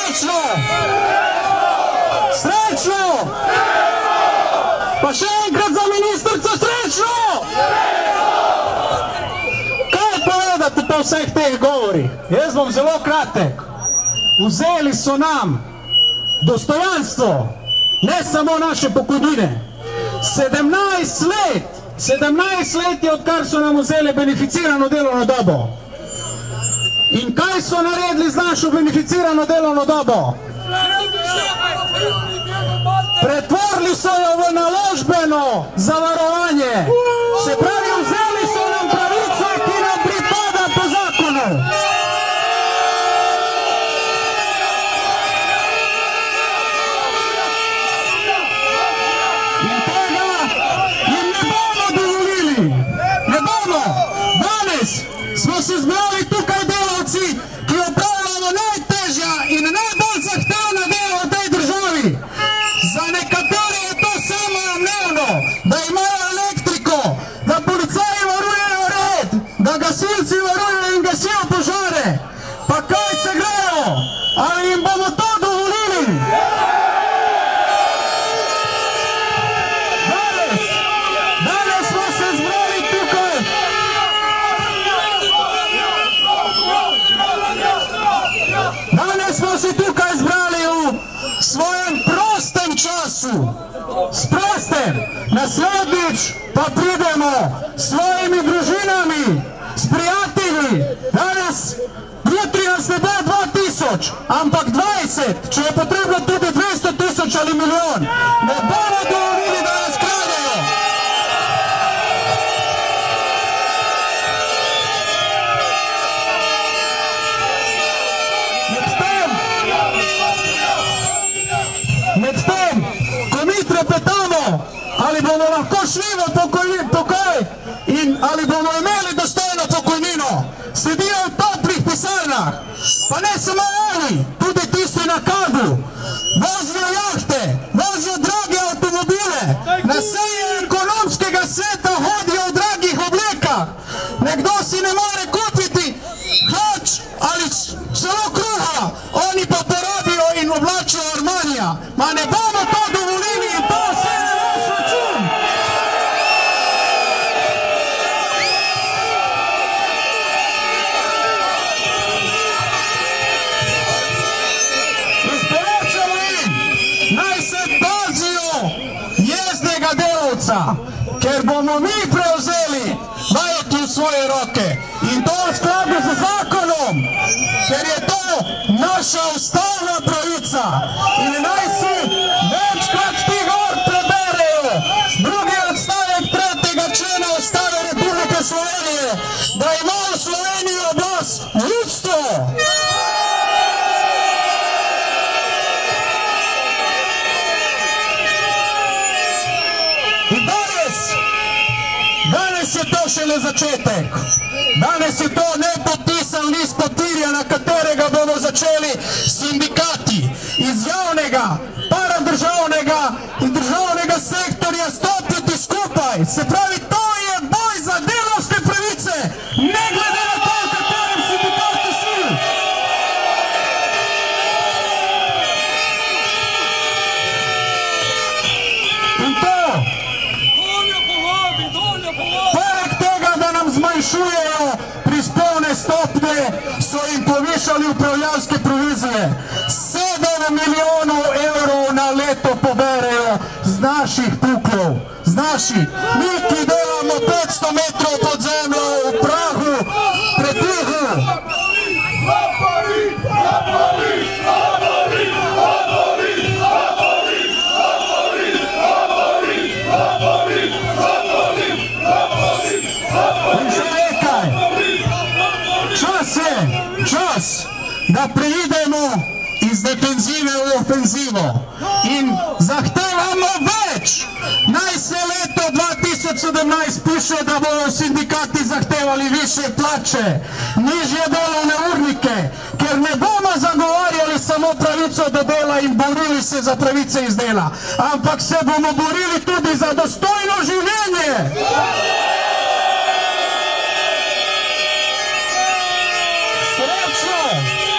Srečno! Srečno! Pa še enkrat za ministrico srečno! Kaj povedati po vseh teh govorih? Jaz bom zelo kratek. Vzeli so nam dostojanstvo, ne samo naše pokojnine. 17 let je, odkar so nam vzeli beneficirano delovno dobo. In kaj so naredili z našo beneficirano delovno dobo? Pretvorili so jo v naložbeno zavarovanje. Se pravi, vzeli so nam pravico, ki nam pripada po zakonu. In tega jim ne bomo dovolili. Ne bomo. Danes smo se zbrali tukaj delavci, ki opravljamo najtežja in najbolj zahtevna dela v tej državi. Za nekatere je to samoumevno, da imajo elektriko, da policaji varujejo red, da gasilci varujejo in gasijo požare. Pa kaj se grejo? Ali jim bomo to dovolili? Danes smo se zbrali tukaj. Danes smo se tukaj zbrali v svojem prostem času. Sprostem. Naslednjič pa pridemo s svojimi družinami, s prijatelji. Danes, jutri nas ne bo 2000, ampak 20, če je potrebno tudi 200 000 ali milijon. Ne bomo dovolili, da nas kradejo. Medtem, ko mi trepetamo, ali bomo lahko šli v pokoj in ali bomo imeli dostojno pokojnino, sedijo v toplih pisarnah, pa ne samo oni, tudi tisti na Kagu, vozijo jahte, vozijo drage avtomobile, na seji ekonomskega sveta hodijo v dragih oblekah, nekdo si ne more kupiti hlač ali celo kruha, oni pa porabijo in oblačijo Armanija. Ma ne bomo to dovolili in to vse na naš račun. Izporočamo jim, naj se pazijo jezdnega delavca, ker bomo mi prevzeli vajeti v svoje roke in to v skladu z zakonom, ker je to naša ustavna pravica. In naj si večkrat ti gor preberejo drugi odstavek 3. člena Ustave Republike Slovenije, da ima v Sloveniji oblast ljudstvo. In danes je to šele začetek. Danes je to nepodpisan list papirja, na katerega bomo začeli sindikati iz javnega, paradržavnega in državnega sektorja stopiti skupaj. Se pravi, to je boj za delavske pravice, ne glede na to, v katerem sindikatu si. In to, poleg tega, da nam zmanjšujejo prispevne stopnje, so jim povišali upravljalske provizije. 7 milijonov evrov na leto poberejo z naših puklov. Z naših. Mi, ki delamo 500 metrov pod zemljo, v prahu, pretihu. In še nekaj. Čas, da preidemo iz defenzive v ofenzivo in zahtevamo več. Naj se leto 2017 piše, da bomo sindikati zahtevali više plače, nižje delovne urnike, ker ne bomo zagovarjali samo pravico do dela in borili se za pravice iz dela, ampak se bomo borili tudi za dostojno življenje. Srečno!